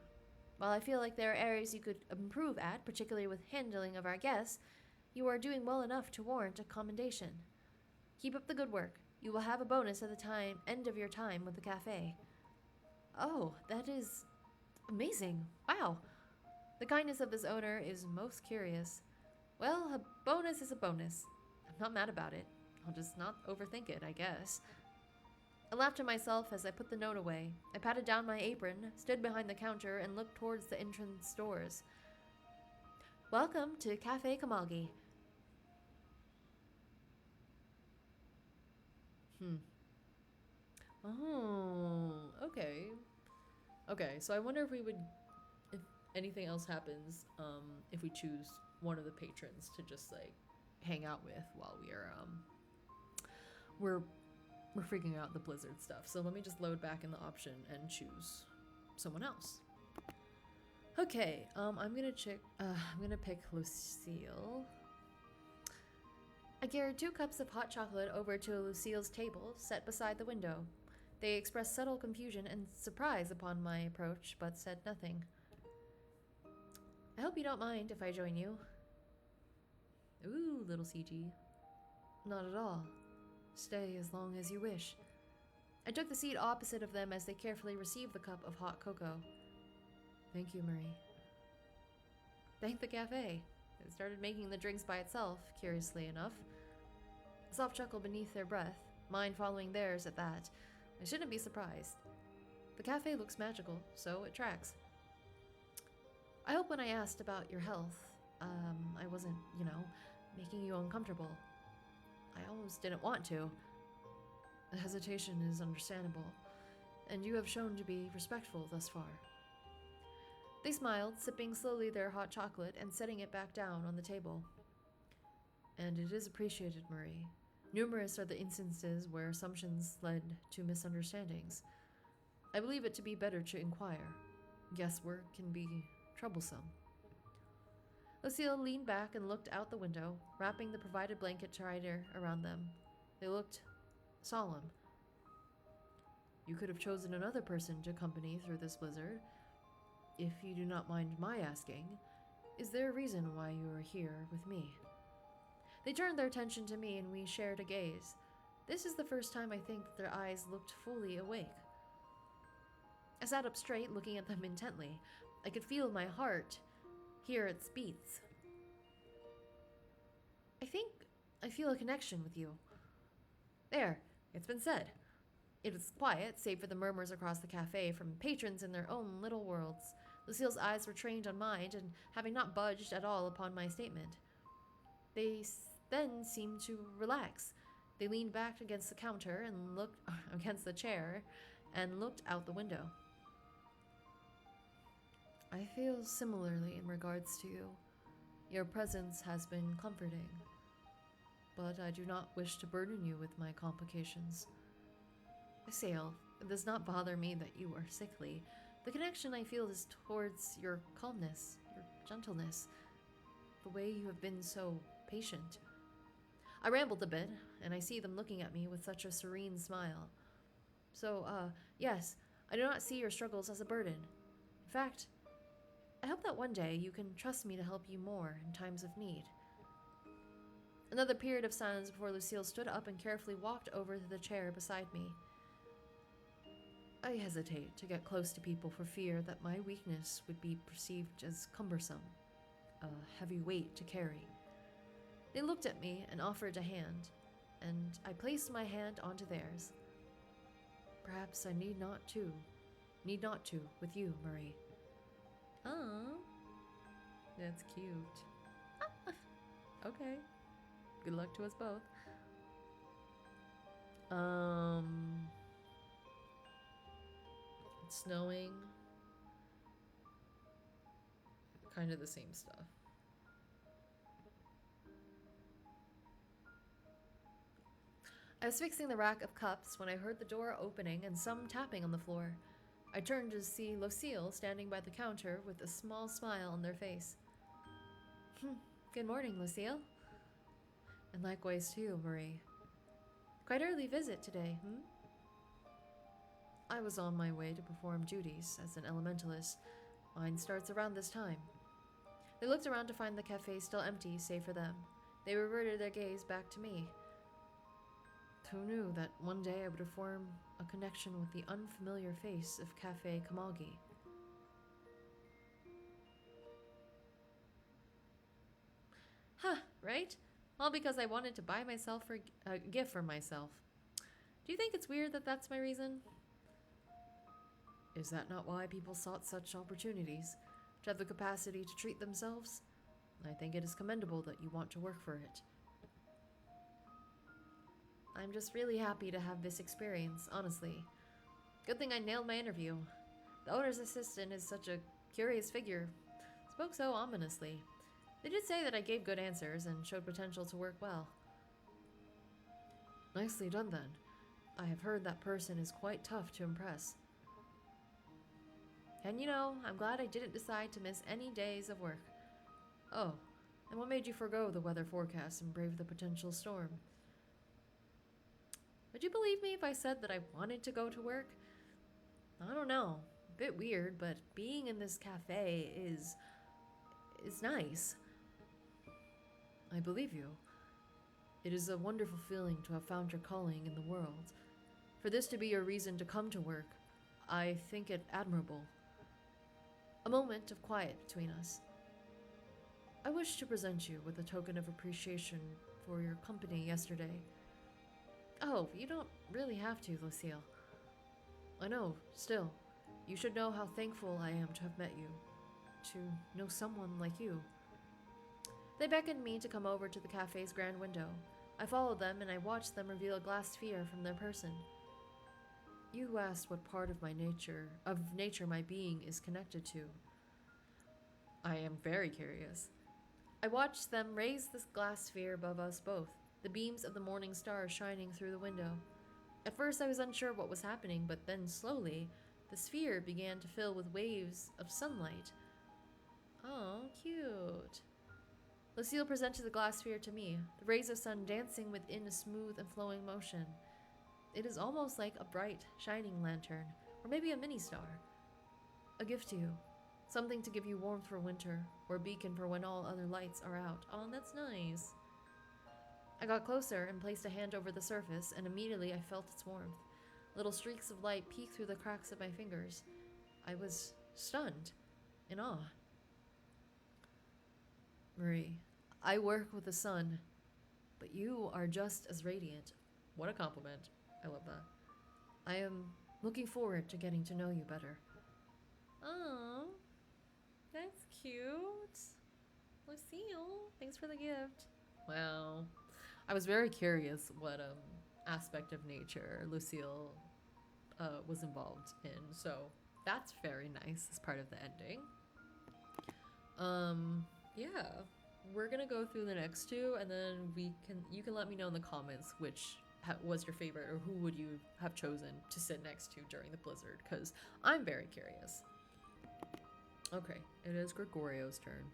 While I feel like there are areas you could improve at, particularly with handling of our guests, you are doing well enough to warrant a commendation. Keep up the good work. You will have a bonus at the end of your time with the cafe. Oh, that is amazing. Wow. The kindness of this owner is most curious. Well, a bonus is a bonus. I'm not mad about it. I'll just not overthink it, I guess. I laughed to myself as I put the note away. I patted down my apron, stood behind the counter, and looked towards the entrance doors. Welcome to Cafe Calmagi. Oh, okay. Okay, so I wonder if anything else happens, if we choose one of the patrons to just, like, hang out with while we're freaking out the blizzard stuff. So let me just load back in the option and choose someone else. Okay, I'm gonna pick Lucille. I carried 2 cups of hot chocolate over to Lucille's table, set beside the window. They expressed subtle confusion and surprise upon my approach, but said nothing. I hope you don't mind if I join you. Ooh, little CG. Not at all. Stay as long as you wish. I took the seat opposite of them as they carefully received the cup of hot cocoa. Thank you, Marie. Thank the cafe. It started making the drinks by itself, curiously enough. A soft chuckle beneath their breath, mine following theirs at that. I shouldn't be surprised. The cafe looks magical, so it tracks. I hope when I asked about your health, I wasn't, making you uncomfortable. I almost didn't want to. The hesitation is understandable, and you have shown to be respectful thus far. They smiled, sipping slowly their hot chocolate and setting it back down on the table. And it is appreciated, Marie. Numerous are the instances where assumptions led to misunderstandings. I believe it to be better to inquire. Guesswork can be troublesome. Lucille leaned back and looked out the window, wrapping the provided blanket tighter around them. They looked solemn. You could have chosen another person to accompany through this blizzard. If you do not mind my asking, is there a reason why you are here with me? They turned their attention to me and we shared a gaze. This is the first time I think that their eyes looked fully awake. I sat up straight, looking at them intently. I could feel my heart, hear its beats. I think I feel a connection with you. There, it's been said. It was quiet, save for the murmurs across the cafe from patrons in their own little worlds. Lucille's eyes were trained on mine, and having not budged at all upon my statement. They then seemed to relax. They leaned back against the counter and looked against the chair and looked out the window. I feel similarly in regards to you. Your presence has been comforting, but I do not wish to burden you with my complications. Sail, it does not bother me that you are sickly. The connection I feel is towards your calmness, your gentleness, the way you have been so patient. I rambled a bit, and I see them looking at me with such a serene smile. So, yes, I do not see your struggles as a burden. In fact, I hope that one day you can trust me to help you more in times of need. Another period of silence before Lucille stood up and carefully walked over to the chair beside me. I hesitate to get close to people for fear that my weakness would be perceived as cumbersome, a heavy weight to carry. They looked at me and offered a hand, and I placed my hand onto theirs. Perhaps I need not to with you, Marie. Oh, that's cute. Okay. Good luck to us both. It's snowing. Kind of the same stuff. I was fixing the rack of cups when I heard the door opening and some tapping on the floor. I turned to see Lucille standing by the counter with a small smile on their face. Good morning, Lucille. And likewise to you, Marie. Quite early visit today, I was on my way to perform duties as an elementalist. Mine starts around this time. They looked around to find the cafe still empty, save for them. They reverted their gaze back to me. Who knew that one day I would form a connection with the unfamiliar face of Cafe Calmagi? Right? All because I wanted to buy myself a gift for myself. Do you think it's weird that that's my reason? Is that not why people sought such opportunities? To have the capacity to treat themselves? I think it is commendable that you want to work for it. I'm just really happy to have this experience, honestly. Good thing I nailed my interview. The owner's assistant is such a curious figure. Spoke so ominously. They did say that I gave good answers and showed potential to work well. Nicely done, then. I have heard that person is quite tough to impress. And I'm glad I didn't decide to miss any days of work. Oh, and what made you forgo the weather forecast and brave the potential storm? Would you believe me if I said that I wanted to go to work? I don't know. A bit weird, but being in this cafe is nice. I believe you. It is a wonderful feeling to have found your calling in the world. For this to be your reason to come to work, I think it admirable. A moment of quiet between us. I wish to present you with a token of appreciation for your company yesterday. Oh, you don't really have to, Lucille. I know, still. You should know how thankful I am to have met you. To know someone like you. They beckoned me to come over to the cafe's grand window. I followed them and I watched them reveal a glass sphere from their person. You asked what part of nature my being is connected to. I am very curious. I watched them raise this glass sphere above us both, the beams of the morning stars shining through the window. At first I was unsure what was happening, but then slowly, the sphere began to fill with waves of sunlight. Oh, cute. Lucille presented the glass sphere to me, the rays of sun dancing within a smooth and flowing motion. It is almost like a bright, shining lantern, or maybe a mini-star. A gift to you. Something to give you warmth for winter, or a beacon for when all other lights are out. Oh, that's nice. I got closer and placed a hand over the surface, and immediately I felt its warmth. Little streaks of light peeked through the cracks of my fingers. I was stunned, in awe. Marie, I work with the sun, but you are just as radiant. What a compliment. I love that. I am looking forward to getting to know you better. Oh, that's cute. Lucille, thanks for the gift. Wow. I was very curious what aspect of nature Lucille was involved in, so that's very nice as part of the ending. Yeah, we're gonna go through the next two, and then you can let me know in the comments which was your favorite, or who would you have chosen to sit next to during the blizzard, because I'm very curious. Okay, it is Gregorio's turn.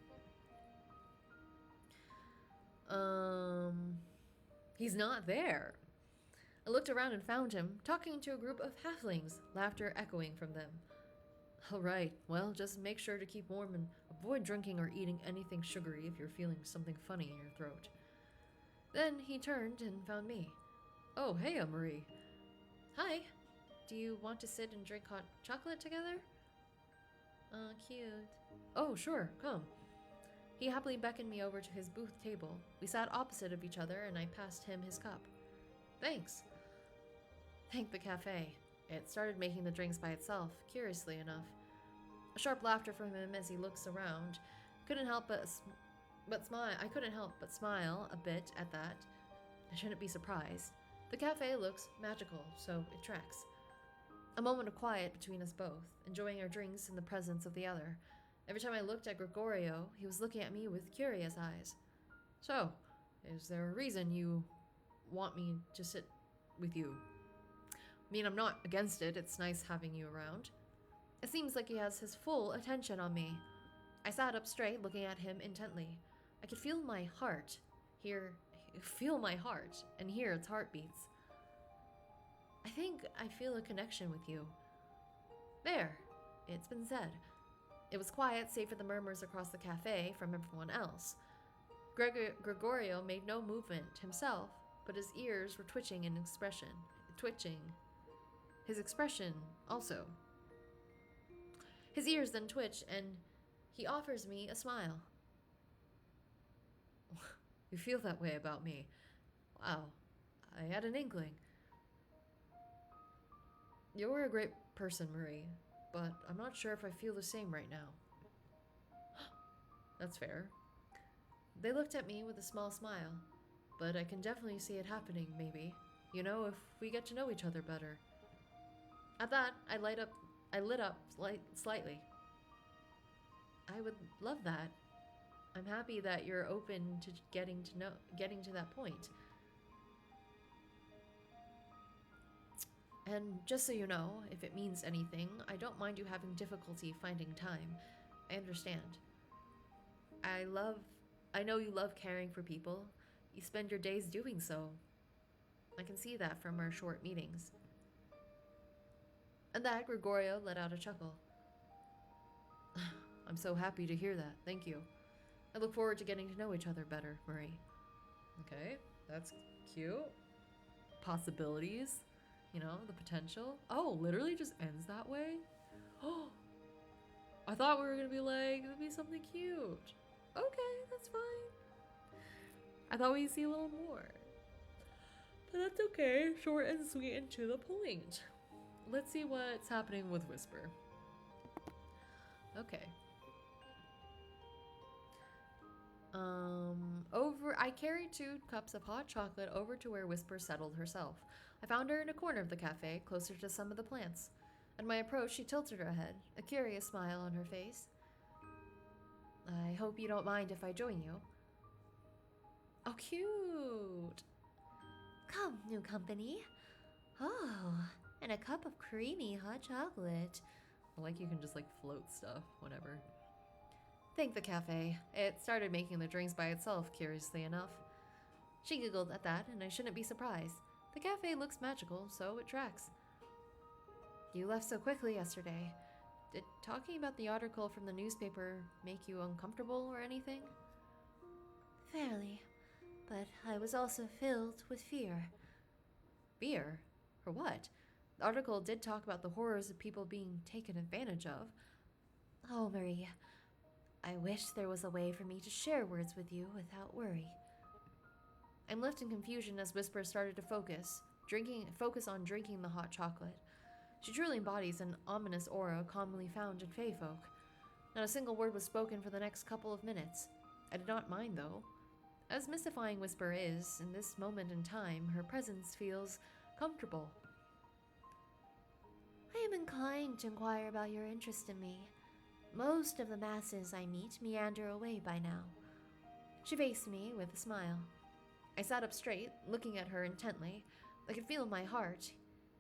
He's not there. I looked around and found him, talking to a group of halflings, laughter echoing from them. All right, well, just make sure to keep warm and avoid drinking or eating anything sugary if you're feeling something funny in your throat. Then he turned and found me. Oh, hey, Marie. Hi. Do you want to sit and drink hot chocolate together? Cute. Oh, sure, come. He happily beckoned me over to his booth table. We sat opposite of each other, and I passed him his cup. Thanks. Thanked the cafe. It started making the drinks by itself, curiously enough. A sharp laughter from him as he looks around. I couldn't help but smile a bit at that. I shouldn't be surprised. The cafe looks magical, so it tracks. A moment of quiet between us both, enjoying our drinks in the presence of the other. Every time I looked at Gregorio, he was looking at me with curious eyes. So, is there a reason you want me to sit with you? I mean, I'm not against it. It's nice having you around. It seems like he has his full attention on me. I sat up straight, looking at him intently. I could feel my heart, and hear its heartbeats. I think I feel a connection with you. There, it's been said. It was quiet, save for the murmurs across the cafe from everyone else. Gregorio made no movement himself, but his ears were twitching. His expression also. His ears then twitch, and he offers me a smile. You feel that way about me. Wow, I had an inkling. You're a great person, Marie, but I'm not sure if I feel the same right now. That's fair. They looked at me with a small smile, but I can definitely see it happening, maybe. You know, if we get to know each other better. At that, I lit up slightly. I would love that. I'm happy that you're open to getting to that point. And just so you know, if it means anything, I don't mind you having difficulty finding time. I understand. I know you love caring for people. You spend your days doing so. I can see that from our short meetings. And that, Gregorio let out a chuckle. I'm so happy to hear that. Thank you. I look forward to getting to know each other better, Marie. Okay, that's cute. Possibilities. you know, the potential. Oh, literally just ends that way? Oh, I thought we were gonna be like, it'd be something cute. Okay, that's fine. I thought we'd see a little more. But that's okay. Short and sweet and to the point. Let's see what's happening with Whisper. Okay. I carried 2 cups of hot chocolate over to where Whisper settled herself. I found her in a corner of the cafe, closer to some of the plants. At my approach, she tilted her head, a curious smile on her face. I hope you don't mind if I join you. Oh, cute! Come, new company. Oh, and a cup of creamy hot chocolate. Like you can just like float stuff, whatever. Thank the cafe. It started making the drinks by itself, curiously enough. She giggled at that, and I shouldn't be surprised. The cafe looks magical, so it tracks. You left so quickly yesterday. Did talking about the article from the newspaper make you uncomfortable or anything? Fairly, but I was also filled with fear. Fear? For what? The article did talk about the horrors of people being taken advantage of. Oh, Marie, I wish there was a way for me to share words with you without worry. I'm left in confusion as Whisper started to focus on drinking the hot chocolate. She truly embodies an ominous aura commonly found in Fae folk. Not a single word was spoken for the next couple of minutes. I did not mind, though. As mystifying Whisper is, in this moment in time, her presence feels comfortable. I am inclined to inquire about your interest in me. Most of the masses I meet meander away by now. She faced me with a smile. I sat up straight, looking at her intently. I could feel my heart,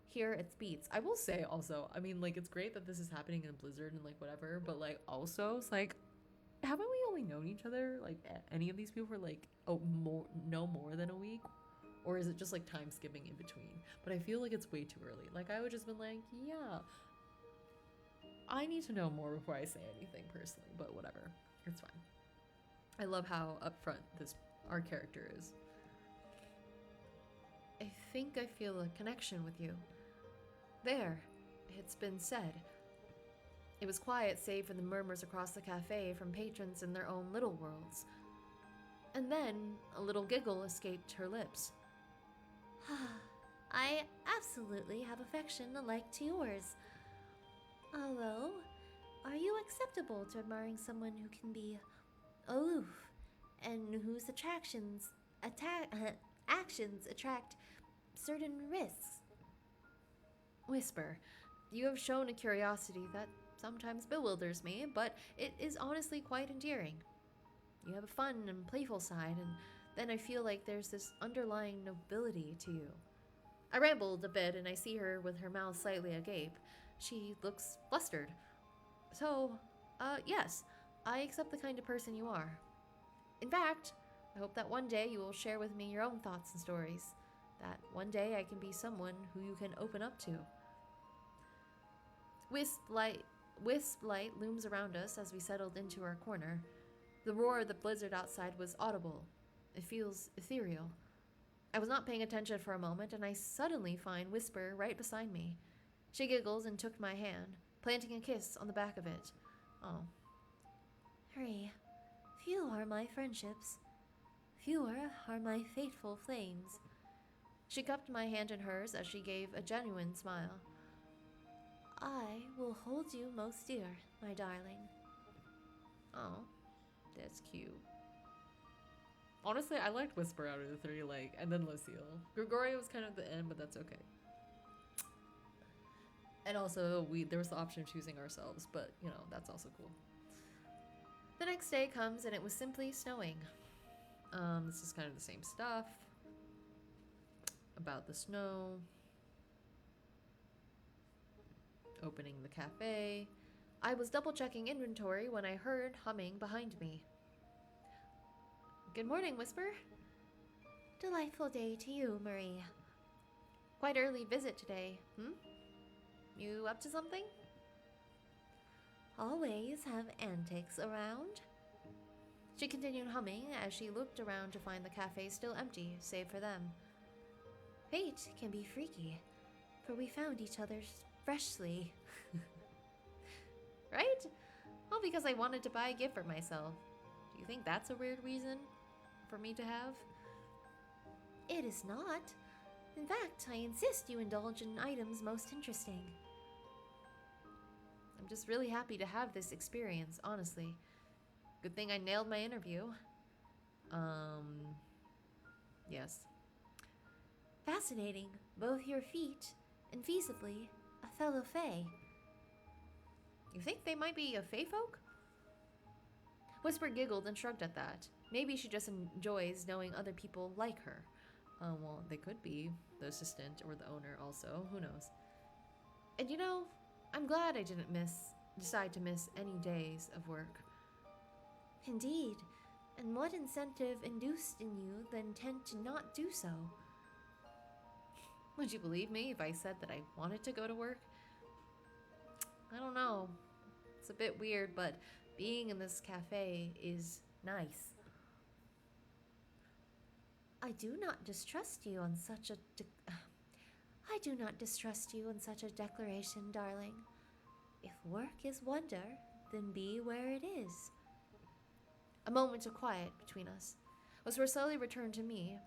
hear its beats. I will say also, I mean, like, it's great that this is happening in Blizzard and, like, whatever, but, like, also, it's like, haven't we only known each other, like, any of these people for, like, no more than a week? Or is it just, like, time skipping in between? But I feel like it's way too early. Like, I would just been like, yeah, I need to know more before I say anything personally, but whatever. It's fine. I love how upfront our character is. I think I feel a connection with you. There, it's been said. It was quiet save for the murmurs across the cafe from patrons in their own little worlds. And then a little giggle escaped her lips. I absolutely have affection alike to yours. Although, are you acceptable to admiring someone who can be aloof and whose actions attract certain risks? Whisper, you have shown a curiosity that sometimes bewilders me, but it is honestly quite endearing. You have a fun and playful side, and then I feel like there's this underlying nobility to you. I rambled a bit, and I see her with her mouth slightly agape. She looks flustered. So, yes, I accept the kind of person you are. In fact, I hope that one day you will share with me your own thoughts and stories. That one day I can be someone who you can open up to. Wisp light looms around us as we settled into our corner. The roar of the blizzard outside was audible. It feels ethereal. I was not paying attention for a moment, and I suddenly find Whisper right beside me. She giggles and took my hand, planting a kiss on the back of it. Oh. Hurry, few are my friendships. Fewer are my fateful flames. She cupped my hand in hers as she gave a genuine smile. I will hold you most dear, my darling. Oh, that's cute. Honestly, I liked Whisper out of the 3, like, and then Lucille. Gregoria was kind of the end, but that's okay. And also, there was the option of choosing ourselves, but, you know, that's also cool. The next day comes, and it was simply snowing. This is kind of the same stuff. About the snow. Opening the cafe. I was double-checking inventory when I heard humming behind me. Good morning, Whisper. Delightful day to you, Marie. Quite early visit today, You up to something? Always have antics around. She continued humming as she looked around to find the cafe still empty, save for them. Fate can be freaky. for we found each other freshly. Right? Well, because I wanted to buy a gift for myself. Do you think that's a weird reason for me to have? It is not. In fact, I insist you indulge in items most interesting. I'm just really happy to have this experience, honestly. Good thing I nailed my interview. Yes. Fascinating, both your feat and feasibly a fellow fae. You think they might be a fae folk? Whisper giggled and shrugged at that. Maybe she just enjoys knowing other people like her. Well, they could be the assistant or the owner also. Who knows? And you know, I'm glad I didn't decide to miss any days of work. Indeed. And what incentive induced in you the intent to not do so? Would you believe me if I said that I wanted to go to work? I don't know. It's a bit weird, but being in this cafe is nice. I do not distrust you on such a I do not distrust you on such a declaration, darling. If work is wonder, then be where it is. A moment of quiet between us. Whisper slowly returned to me,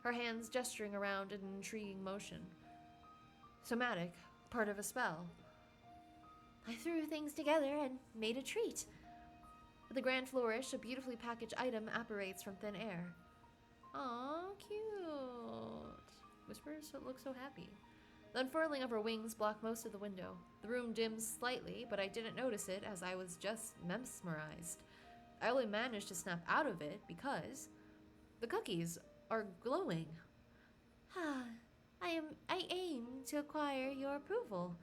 her hands gesturing around in an intriguing motion. Somatic, part of a spell. I threw things together and made a treat. With a grand flourish, a beautifully packaged item apparates from thin air. Aw, cute. Whispers looks so happy. The unfurling of her wings blocked most of the window. The room dimmed slightly, but I didn't notice it as I was just mesmerized. I only managed to snap out of it because the cookies are glowing. I aim to acquire your approval.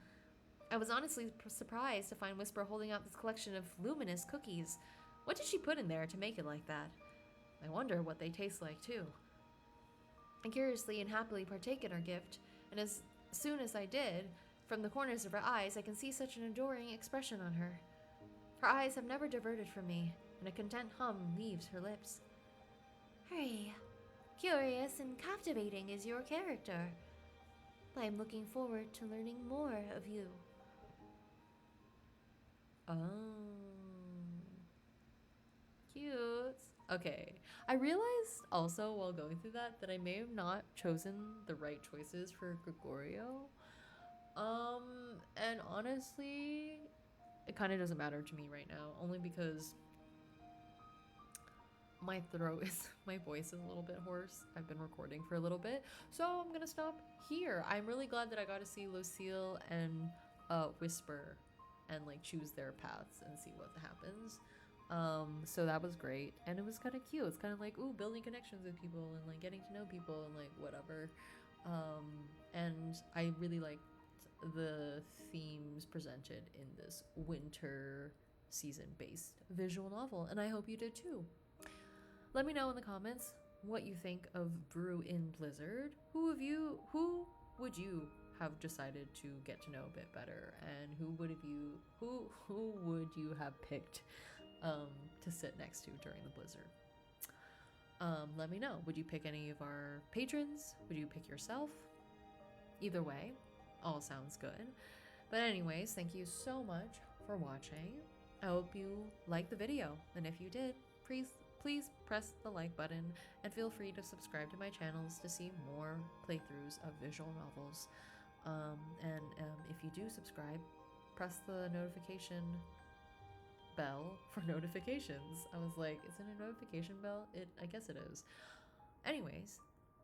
I was honestly surprised to find Whisper holding out this collection of luminous cookies. What did she put in there to make it like that? I wonder what they taste like too. I curiously and happily partake in her gift, and as soon as I did, from the corners of her eyes I can see such an adoring expression on her. Her eyes have never diverted from me, and a content hum leaves her lips. Hurry. Curious and captivating is your character. I am looking forward to learning more of you. Oh. Cute. Okay. I realized also while going through that I may have not chosen the right choices for Gregorio. And honestly, it kind of doesn't matter to me right now, only because my voice is a little bit hoarse. I've been recording for a little bit, so I'm gonna stop here. I'm really glad that I got to see Lucille and Whisper and like choose their paths and see what happens. So that was great, and it was kind of cute. It's kind of like, ooh, building connections with people and like getting to know people and like whatever. And I really liked the themes presented in this winter season based visual novel, and I hope you did too. Let me know in the comments what you think of Brew in Blizzard. Who would you have decided to get to know a bit better, and who would you have picked to sit next to during the blizzard? Let me know. Would you pick any of our patrons? Would you pick yourself? Either way, all sounds good. But anyways, thank you so much for watching. I hope you liked the video, and if you did, please press the like button and feel free to subscribe to my channels to see more playthroughs of visual novels. If you do subscribe, press the notification bell for notifications. I was like, is it a notification bell? I guess it is. Anyways,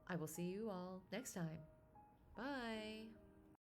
I will see you all next time. Bye.